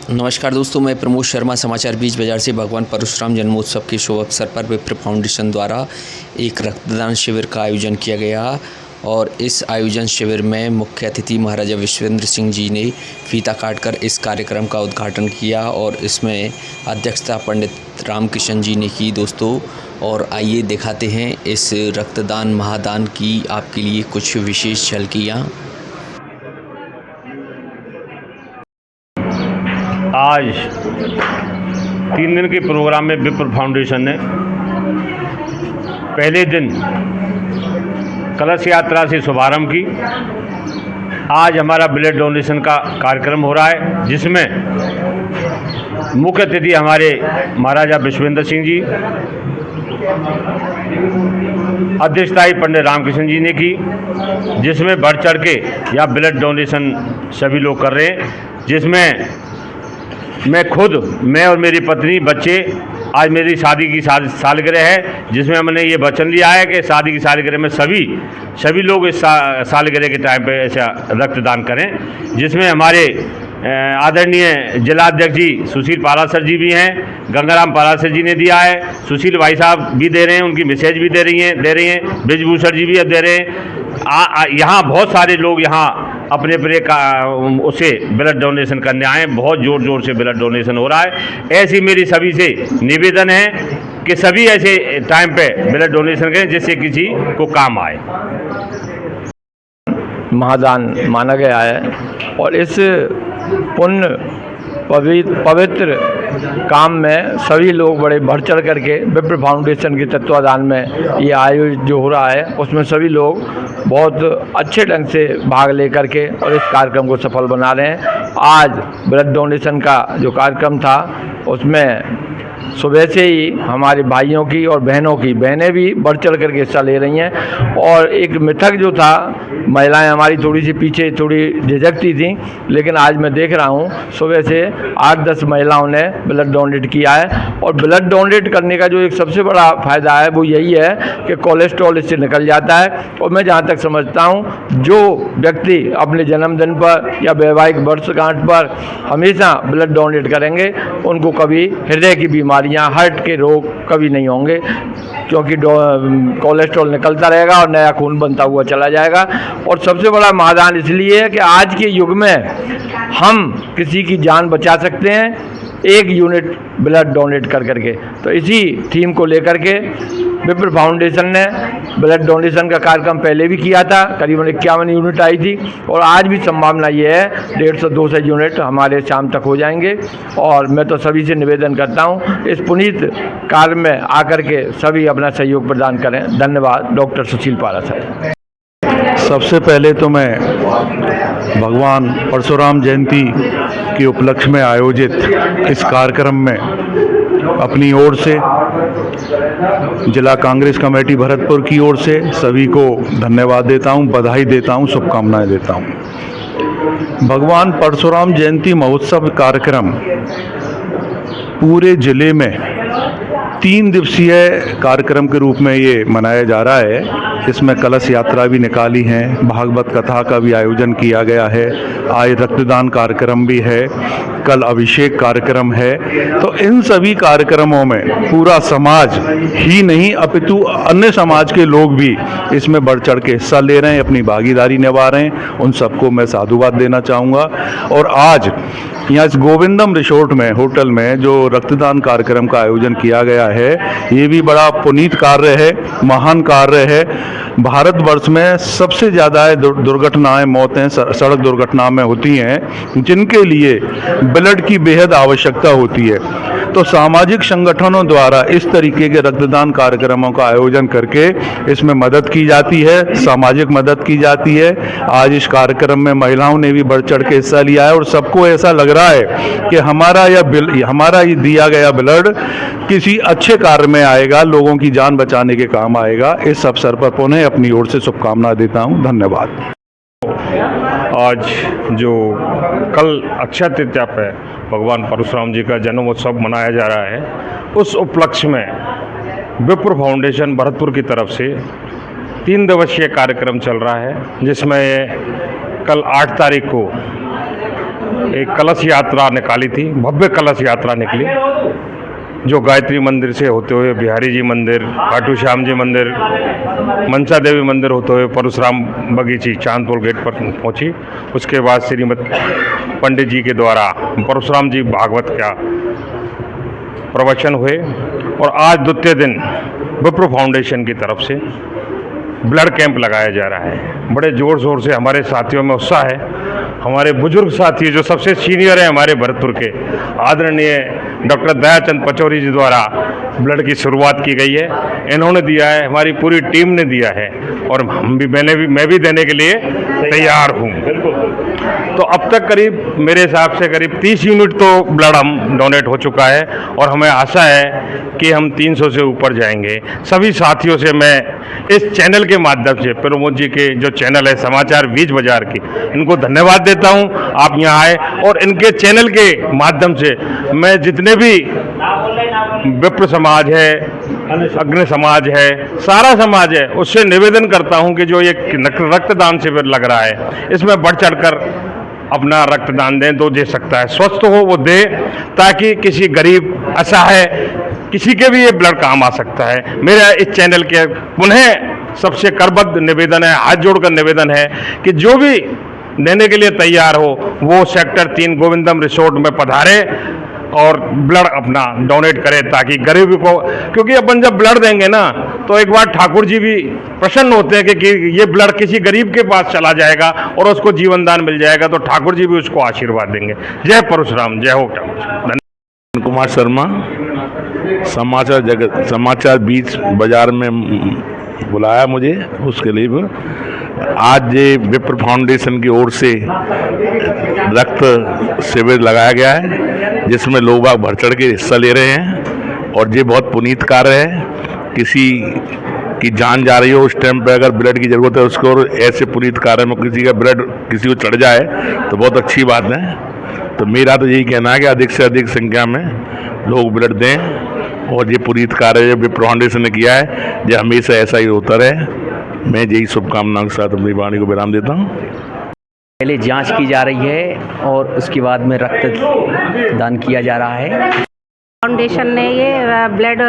नमस्कार दोस्तों, मैं प्रमोद शर्मा समाचार बीच बाजार से। भगवान परशुराम जन्मोत्सव के शुभ अवसर पर विप्र फाउंडेशन द्वारा एक रक्तदान शिविर का आयोजन किया गया और इस आयोजन शिविर में मुख्य अतिथि महाराजा विश्वेंद्र सिंह जी ने फीता काटकर इस कार्यक्रम का उद्घाटन किया और इसमें अध्यक्षता पंडित रामकिशन जी ने की दोस्तों। और आइए दिखाते हैं इस रक्तदान महादान की आपके लिए कुछ विशेष झलकियाँ। आज 3 दिन के प्रोग्राम में विप्र फाउंडेशन ने पहले दिन कलश यात्रा से शुभारंभ की। आज हमारा ब्लड डोनेशन का कार्यक्रम हो रहा है, जिसमें मुख्य अतिथि हमारे महाराजा विश्वेंद्र सिंह जी, अध्यक्षता पंडित रामकिशन जी ने की, जिसमें बढ़ चढ़ के या ब्लड डोनेशन सभी लोग कर रहे हैं। जिसमें मैं और मेरी पत्नी, बच्चे, आज मेरी शादी की सालगिरह है, जिसमें हमने ये वचन लिया है कि शादी की सालगिरह में सभी लोग इस सालगिरह के टाइम पे ऐसा रक्तदान करें। जिसमें हमारे आदरणीय जिलाध्यक्ष जी सुशील पारासर जी भी हैं, गंगाराम पारासर जी ने दिया है, सुशील भाई साहब भी दे रहे हैं, उनकी मैसेज भी दे रही हैं, ब्रिजभूषण जी भी अब दे रहे हैं। यहाँ बहुत सारे लोग यहाँ अपने उसे ब्लड डोनेशन करने आए। बहुत ज़ोर से ब्लड डोनेशन हो रहा है। ऐसी मेरी सभी से निवेदन है कि सभी ऐसे टाइम पे ब्लड डोनेशन करें जिससे किसी को काम आए। महादान माना गया है और इस पुण्य पवित्र काम में सभी लोग बड़े बढ़ चढ़ करके विप्र फाउंडेशन के तत्वाधान में ये आयोजन जो हो रहा है उसमें सभी लोग बहुत अच्छे ढंग से भाग लेकर के और इस कार्यक्रम को सफल बना रहे हैं। आज ब्लड डोनेशन का जो कार्यक्रम था उसमें सुबह से ही हमारे भाइयों की और बहनें भी बढ़ चढ़ करके हिस्सा ले रही हैं। और एक मिथक जो था, महिलाएं हमारी थोड़ी सी पीछे थोड़ी झिझकती थी, लेकिन आज मैं देख रहा हूं सुबह से 8-10 महिलाओं ने ब्लड डोनेट किया है। और ब्लड डोनेट करने का जो एक सबसे बड़ा फ़ायदा है वो यही है कि कोलेस्ट्रॉल इससे निकल जाता है। और मैं जहाँ तक समझता हूँ, जो व्यक्ति अपने जन्मदिन पर या वैवाहिक वर्षगांठ पर हमेशा ब्लड डोनेट करेंगे उनको कभी हृदय की बीमारियाँ, हार्ट के रोग कभी नहीं होंगे, क्योंकि कोलेस्ट्रॉल निकलता रहेगा और नया खून बनता हुआ चला जाएगा। और सबसे बड़ा महादान इसलिए है कि आज के युग में हम किसी की जान बचा सकते हैं 1 यूनिट ब्लड डोनेट कर करके। तो इसी थीम को लेकर के विप्र फाउंडेशन ने ब्लड डोनेशन का कार्यक्रम पहले भी किया था, करीबन 51 यूनिट आई थी। और आज भी संभावना ये है 150-200 यूनिट हमारे शाम तक हो जाएंगे। और मैं तो सभी से निवेदन करता हूँ इस पुनीत कार्य में आकर के सभी अपना सहयोग प्रदान करें। धन्यवाद। डॉक्टर सुशील पारासर। सबसे पहले तो मैं भगवान परशुराम जयंती के उपलक्ष्य में आयोजित इस कार्यक्रम में अपनी ओर से, जिला कांग्रेस कमेटी भरतपुर की ओर से सभी को धन्यवाद देता हूं, बधाई देता हूं, शुभकामनाएं देता हूं। भगवान परशुराम जयंती महोत्सव कार्यक्रम पूरे जिले में 3 दिवसीय कार्यक्रम के रूप में ये मनाया जा रहा है। इसमें कलश यात्रा भी निकाली है, भागवत कथा का भी आयोजन किया गया है, आज रक्तदान कार्यक्रम भी है, कल अभिषेक कार्यक्रम है। तो इन सभी कार्यक्रमों में पूरा समाज ही नहीं अपितु अन्य समाज के लोग भी इसमें बढ़ चढ़ के हिस्सा ले रहे हैं, अपनी भागीदारी निभा रहे हैं। उन सबको मैं साधुवाद देना चाहूँगा। और आज यहाँ इस गोविंदम रिसोर्ट में, होटल में जो रक्तदान कार्यक्रम का आयोजन किया गया है, ये भी बड़ा पुनीत कार्य है, महान कार्य है। भारतवर्ष में सबसे ज़्यादा दुर्घटनाएं, मौतें सड़क दुर्घटना में होती हैं, जिनके लिए ब्लड की बेहद आवश्यकता होती है। तो सामाजिक संगठनों द्वारा इस तरीके के रक्तदान कार्यक्रमों का आयोजन करके इसमें मदद की जाती है, सामाजिक मदद की जाती है। आज इस कार्यक्रम में महिलाओं ने भी बढ़ चढ़ के हिस्सा लिया है और सबको ऐसा लग रहा है कि हमारा ये दिया गया ब्लड किसी अच्छे कार्य में आएगा, लोगों की जान बचाने के काम आएगा। इस अवसर पर पुनः अपनी ओर से शुभकामना देता हूं। धन्यवाद। आज जो कल अक्षय तृतीया पे भगवान परशुराम जी का जन्मोत्सव मनाया जा रहा है, उस उपलक्ष्य में विप्र फाउंडेशन भरतपुर की तरफ से 3 दिवसीय कार्यक्रम चल रहा है, जिसमें कल 8 तारीख को एक कलश यात्रा निकाली थी, भव्य कलश यात्रा निकली, जो गायत्री मंदिर से होते हुए बिहारी जी मंदिर, खाटू श्याम जी मंदिर, मनसा देवी मंदिर होते हुए परशुराम बगीची चांदपुर गेट पर पहुंची। उसके बाद श्रीमद पंडित जी के द्वारा परशुराम जी भागवत का प्रवचन हुए और आज द्वितीय दिन विप्रो फाउंडेशन की तरफ से ब्लड कैंप लगाया जा रहा है। बड़े ज़ोर शोर से हमारे साथियों में उत्साह है। हमारे बुजुर्ग साथी जो सबसे सीनियर हैं हमारे भरतपुर के आदरणीय डॉक्टर दयाचंद पचौरी जी द्वारा ब्लड की शुरुआत की गई है। इन्होंने दिया है, हमारी पूरी टीम ने दिया है और मैं भी देने के लिए तैयार हूँ। तो अब तक करीब मेरे हिसाब से करीब 30 यूनिट तो ब्लड हम डोनेट हो चुका है और हमें आशा है कि हम 300 से ऊपर जाएंगे। सभी साथियों से मैं इस चैनल के माध्यम से, प्रमोद जी के जो चैनल है समाचार बीच बाजार की, इनको धन्यवाद देता हूं। आप यहाँ आए और इनके चैनल के माध्यम से मैं जितने भी विप्र समाज है, अग्नि समाज है, सारा समाज है, उससे निवेदन करता हूं कि जो ये रक्तदान शिविर लग रहा है इसमें बढ़ चढ़कर अपना रक्तदान दें। तो दे सकता है, स्वस्थ हो वो दे, ताकि किसी गरीब असहाय किसी के भी ये ब्लड काम आ सकता है। मेरा इस चैनल के पुनः सबसे करबद्ध निवेदन है, हाथ जोड़कर निवेदन है कि जो भी देने के लिए तैयार हो वो सेक्टर 3 गोविंदम रिसोर्ट में पधारे और ब्लड अपना डोनेट करें, ताकि गरीब को, क्योंकि अपन जब ब्लड देंगे ना तो एक बार ठाकुर जी भी प्रसन्न होते हैं कि ये ब्लड किसी गरीब के पास चला जाएगा और उसको जीवन दान मिल जाएगा, तो ठाकुर जी भी उसको आशीर्वाद देंगे। जय परशुराम, जय हो ठाकुर। कुमार शर्मा, समाचार बीच बाजार में बुलाया मुझे, उसके लिए आज ये विप्र फाउंडेशन की ओर से रक्त शिविर लगाया गया है, जिसमें लोग बाग बढ़ चढ़ के हिस्सा ले रहे हैं और ये बहुत पुनीत कार्य है। किसी की जान जा रही हो उस टाइम पे अगर ब्लड की ज़रूरत है उसको, और ऐसे पुनीत कार्य में किसी का ब्लड किसी को चढ़ जाए तो बहुत अच्छी बात है। तो मेरा तो यही कहना है कि अधिक से अधिक संख्या में लोग ब्लड दें और ये पुनीत कार्य जो विप्र फाउंडेशन ने किया है ये हमेशा ऐसा ही होता रहे। मैं यही शुभकामनाओं के साथ अपनी वाणी को विराम देता हूँ। पहले जांच की जा रही है और उसके बाद में रक्तदान किया जा रहा है। फाउंडेशन ने ये ब्लड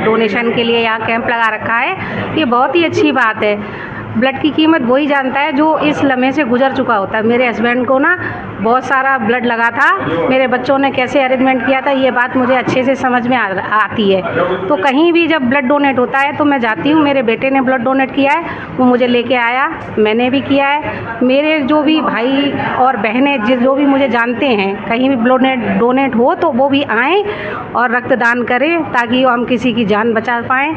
डोनेशन के लिए यहाँ कैंप लगा रखा है, ये बहुत ही अच्छी बात है। ब्लड की कीमत वही जानता है जो इस लम्हे से गुजर चुका होता है। मेरे हस्बैंड को ना बहुत सारा ब्लड लगा था, मेरे बच्चों ने कैसे अरेंजमेंट किया था ये बात मुझे अच्छे से समझ में आती है। तो कहीं भी जब ब्लड डोनेट होता है तो मैं जाती हूँ। मेरे बेटे ने ब्लड डोनेट किया है, वो मुझे लेके आया, मैंने भी किया है। मेरे जो भी भाई और बहनें जो भी मुझे जानते हैं, कहीं भी ब्लड डोनेट हो तो वो भी आएँ और रक्तदान करें, ताकि हम किसी की जान बचा पाएँ।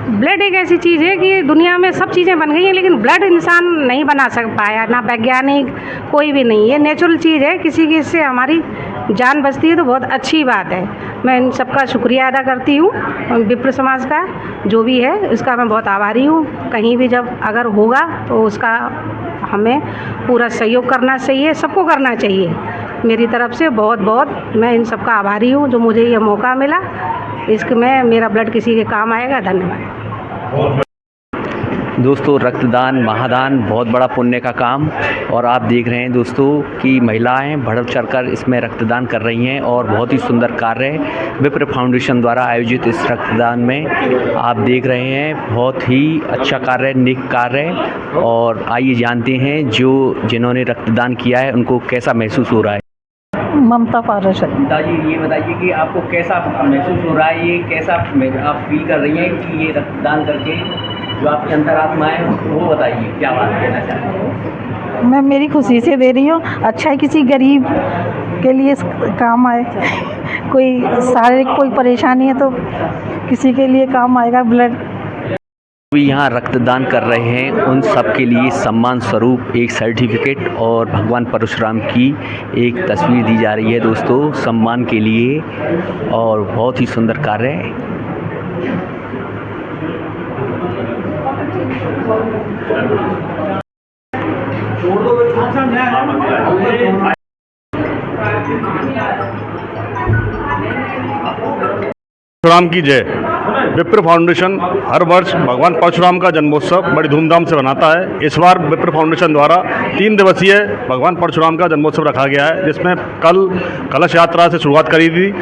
ब्लड एक ऐसी चीज़ है कि दुनिया में सब चीज़ें बन गई हैं, लेकिन ब्लड इंसान नहीं बना पाया, ना वैज्ञानिक कोई भी नहीं। ये नेचुरल चीज़ है, किसी की इससे हमारी जान बचती है तो बहुत अच्छी बात है। मैं इन सबका शुक्रिया अदा करती हूँ, विप्र समाज का जो भी है उसका मैं बहुत आभारी हूँ। कहीं भी जब अगर होगा तो उसका हमें पूरा सहयोग करना चाहिए, सबको करना चाहिए। मेरी तरफ से बहुत बहुत मैं इन सबका आभारी हूँ जो मुझे ये मौका मिला। इसमें मेरा ब्लड किसी के काम आएगा। धन्यवाद। दोस्तों, रक्तदान महादान बहुत बड़ा पुण्य का काम, और आप देख रहे हैं दोस्तों कि महिलाएं बढ़ चढ़कर इसमें रक्तदान कर रही हैं और बहुत ही सुंदर कार्य है विप्र फाउंडेशन द्वारा आयोजित इस रक्तदान में आप देख रहे हैं। बहुत ही अच्छा कार्य, नेक कार्य है। और आइए जानते हैं जिन्होंने रक्तदान किया है उनको कैसा महसूस हो रहा है। ममता पारस है। दादी, ये बताइए कि आपको कैसा महसूस हो रहा है, ये कैसा आप फील कर रही हैं कि ये रक्तदान करके जो आपकी अंतरात्मा है वो बताइए, क्या बात कहना चाहते हैं। मैं मेरी खुशी से दे रही हूँ। अच्छा है किसी गरीब के लिए काम आए, कोई शारीरिक कोई परेशानी है तो किसी के लिए काम आएगा ब्लड। भी यहाँ रक्तदान कर रहे हैं उन सब के लिए सम्मान स्वरूप एक सर्टिफिकेट और भगवान परशुराम की एक तस्वीर दी जा रही है दोस्तों, सम्मान के लिए। और बहुत ही सुंदर कार्य है। परशुराम की जय। विप्र फाउंडेशन हर वर्ष भगवान परशुराम का जन्मोत्सव बड़ी धूमधाम से मनाता है। इस बार विप्र फाउंडेशन द्वारा 3 दिवसीय भगवान परशुराम का जन्मोत्सव रखा गया है, जिसमें कल कलश यात्रा से शुरुआत करी थी।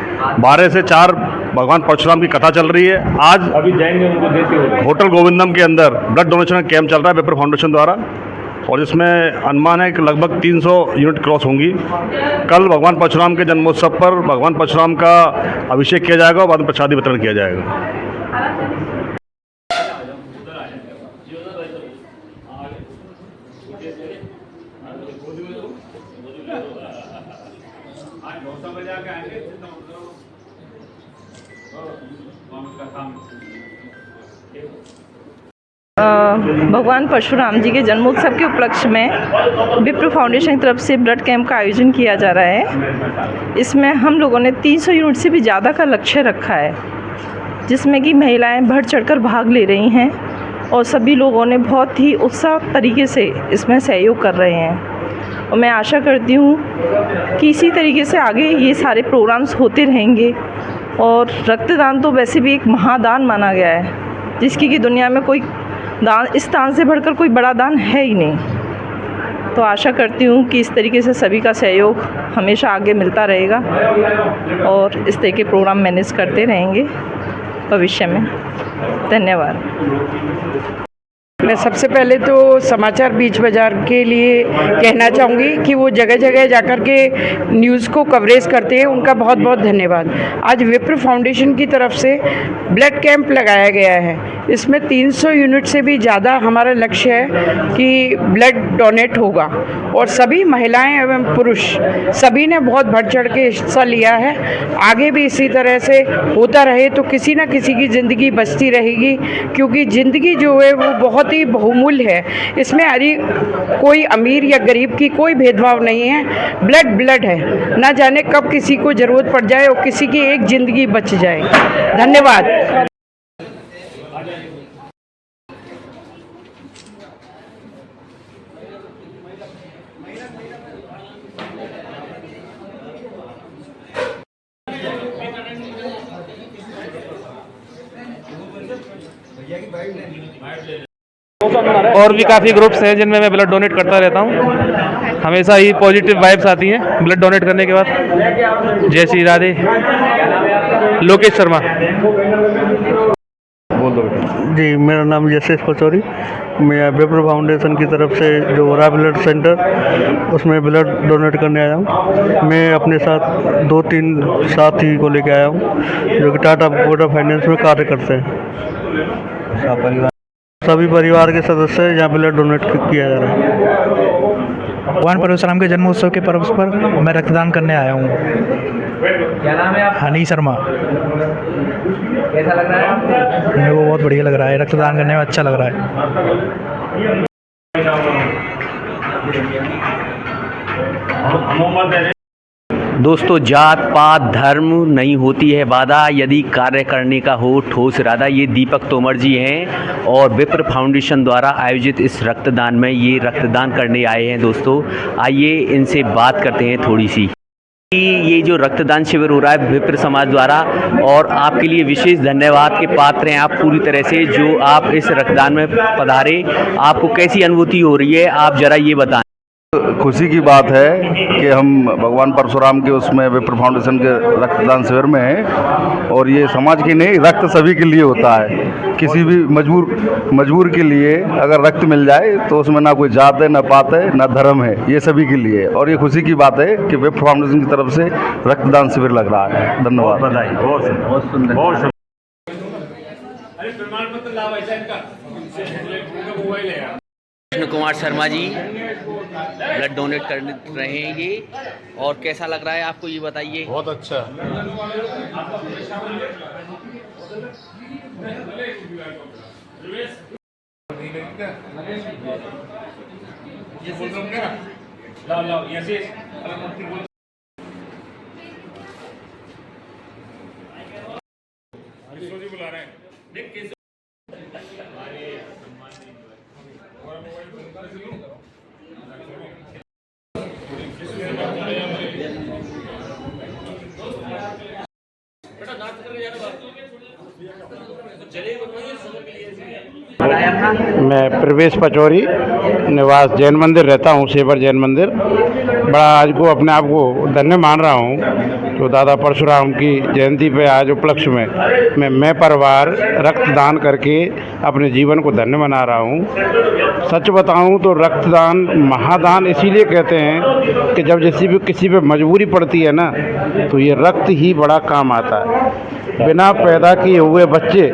12 से 4 भगवान परशुराम की कथा चल रही है। आज अभी जाएंगे उनको देते हुए होटल गोविंदम के अंदर ब्लड डोनेशन कैंप चल रहा है विप्र फाउंडेशन द्वारा, और जिसमें अनुमान है कि लगभग 300 यूनिट क्रॉस होंगी। कल भगवान परशुराम के जन्मोत्सव पर भगवान परशुराम का अभिषेक किया जाएगा और बाद में प्रसादी वितरण किया जाएगा। भगवान परशुराम जी के जन्मोत्सव के उपलक्ष्य में विप्र फाउंडेशन की तरफ से ब्लड कैंप का आयोजन किया जा रहा है। इसमें हम लोगों ने 300 यूनिट से भी ज़्यादा का लक्ष्य रखा है, जिसमें कि महिलाएं बढ़ चढ़कर भाग ले रही हैं और सभी लोगों ने बहुत ही उत्साह तरीके से इसमें सहयोग कर रहे हैं। और मैं आशा करती हूँ कि इसी तरीके से आगे ये सारे प्रोग्राम्स होते रहेंगे। और रक्तदान तो वैसे भी एक महादान माना गया है, जिसकी कि दुनिया में कोई दान, इस दान से बढ़कर कोई बड़ा दान है ही नहीं। तो आशा करती हूँ कि इस तरीके से सभी का सहयोग हमेशा आगे मिलता रहेगा और इस तरह के प्रोग्राम मैनेज करते रहेंगे भविष्य में। धन्यवाद। मैं सबसे पहले तो समाचार बीच बाज़ार के लिए कहना चाहूँगी कि वो जगह जगह जाकर के न्यूज़ को कवरेज करते हैं, उनका बहुत बहुत धन्यवाद। आज विप्र फाउंडेशन की तरफ से ब्लड कैंप लगाया गया है। इसमें 300 यूनिट से भी ज़्यादा हमारा लक्ष्य है कि ब्लड डोनेट होगा, और सभी महिलाएं एवं पुरुष सभी ने बहुत बढ़ चढ़ के हिस्सा लिया है। आगे भी इसी तरह से होता रहे तो किसी न किसी की ज़िंदगी बचती रहेगी, क्योंकि ज़िंदगी जो है वो बहुत ही बहुमूल्य है। इसमें कोई अमीर या गरीब की कोई भेदभाव नहीं है। ब्लड ब्लड है, ना जाने कब किसी को ज़रूरत पड़ जाए और किसी की एक ज़िंदगी बच जाए। धन्यवाद। और भी काफ़ी ग्रुप्स हैं जिनमें मैं ब्लड डोनेट करता रहता हूँ। हमेशा ही पॉजिटिव वाइब्स आती हैं ब्लड डोनेट करने के बाद। जय श्री राधे। लोकेश शर्मा। बोल दो। जी, मेरा नाम यशेष पचौरी। मैं विप्र फाउंडेशन की तरफ से जो हो रहा है ब्लड सेंटर, उसमें ब्लड डोनेट करने आया हूँ। मैं अपने साथ 2-3 साथी को लेकर आया हूँ जो कि टाटा मोटर फाइनेंस में कार्य करते हैं। सभी परिवार के सदस्य यहाँ ब्लड डोनेट किया जा रहा है। भगवान परशुराम के जन्मोत्सव के पर्व पर मैं रक्तदान करने आया हूँ। क्या नाम है आपका? हनी शर्मा। कैसा लग रहा है? मेरे को बहुत बढ़िया लग रहा है, रक्तदान करने में अच्छा लग रहा है। दोस्तों, जात पात धर्म नहीं होती है बाधा, यदि कार्य करने का हो ठोस इरादा। ये दीपक तोमर जी हैं और विप्र फाउंडेशन द्वारा आयोजित इस रक्तदान में ये रक्तदान करने आए हैं। दोस्तों, आइए इनसे बात करते हैं थोड़ी सी। ये जो रक्तदान शिविर हो रहा है विप्र समाज द्वारा, और आपके लिए विशेष धन्यवाद के पात्र हैं आप पूरी तरह से, जो आप इस रक्तदान में पधारे। आपको कैसी अनुभूति हो रही है, आप जरा ये बताएं। खुशी की बात है कि हम भगवान परशुराम के उसमें विप्र फाउंडेशन के रक्तदान शिविर में हैं, और ये समाज की नहीं, रक्त सभी के लिए होता है। किसी भी मजबूर के लिए अगर रक्त मिल जाए तो उसमें ना कोई जात है, ना पात है, ना धर्म है, ये सभी के लिए। और ये खुशी की बात है कि विप्र फाउंडेशन की तरफ से रक्तदान शिविर लग रहा है। धन्यवाद। बधाई। बहुत सुंदर। कृष्ण कुमार शर्मा जी ब्लड डोनेट कर रहे हैं ये, और कैसा लग रहा है आपको ये बताइए। बहुत अच्छा। बुला रहे हैं। बेटा नाच करके जाना। मैं प्रवेश पचौरी, निवास जैन मंदिर रहता हूँ, सेवर जैन मंदिर। बड़ा आज को अपने आप को धन्य मान रहा हूँ तो दादा परशुराम की जयंती पे आज उपलक्ष्य में मैं परिवार रक्तदान करके अपने जीवन को धन्य बना रहा हूँ। सच बताऊँ तो रक्तदान महादान इसीलिए कहते हैं कि जब किसी पे मजबूरी पड़ती है ना, तो ये रक्त ही बड़ा काम आता है। बिना पैदा किए हुए बच्चे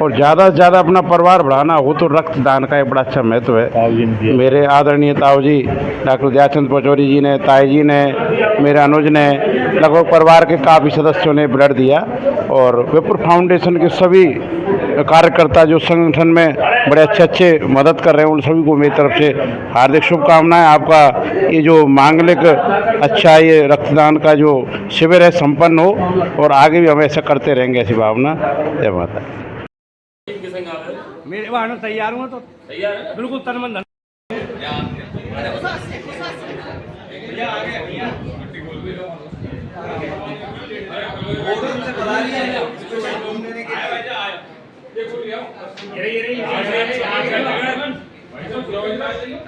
और ज़्यादा से ज़्यादा अपना परिवार बढ़ाना हो तो रक्तदान का एक बड़ा अच्छा महत्व है। मेरे आदरणीय ताऊ जी डॉक्टर दयाचंद पचौरी जी ने, ताई जी ने, मेरे अनुज ने, लगभग परिवार के काफ़ी सदस्यों ने ब्लड दिया। और विप्र फाउंडेशन के सभी कार्यकर्ता जो संगठन में बड़े अच्छे मदद कर रहे हैं, उन सभी को मेरी तरफ से हार्दिक शुभकामनाएं। आपका ये जो मांगलिक अच्छा ये रक्तदान का जो शिविर है संपन्न हो और आगे भी हम ऐसा करते रहेंगे, ऐसी भावना। जय माता। मेरे वहाँ तैयार हुआ तो तैयार बिल्कुल तन मन धन।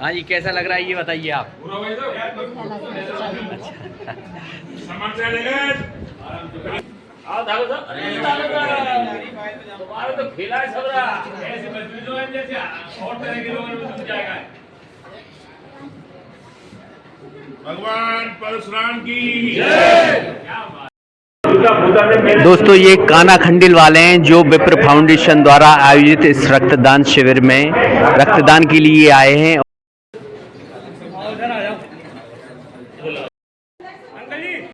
हाँ जी, कैसा लग रहा है ये बताइए आप। भगवान परशुराम की दोस्तों, ये काना खंडिल वाले हैं जो विप्र फाउंडेशन द्वारा आयोजित इस रक्तदान शिविर में रक्तदान के लिए आए हैं।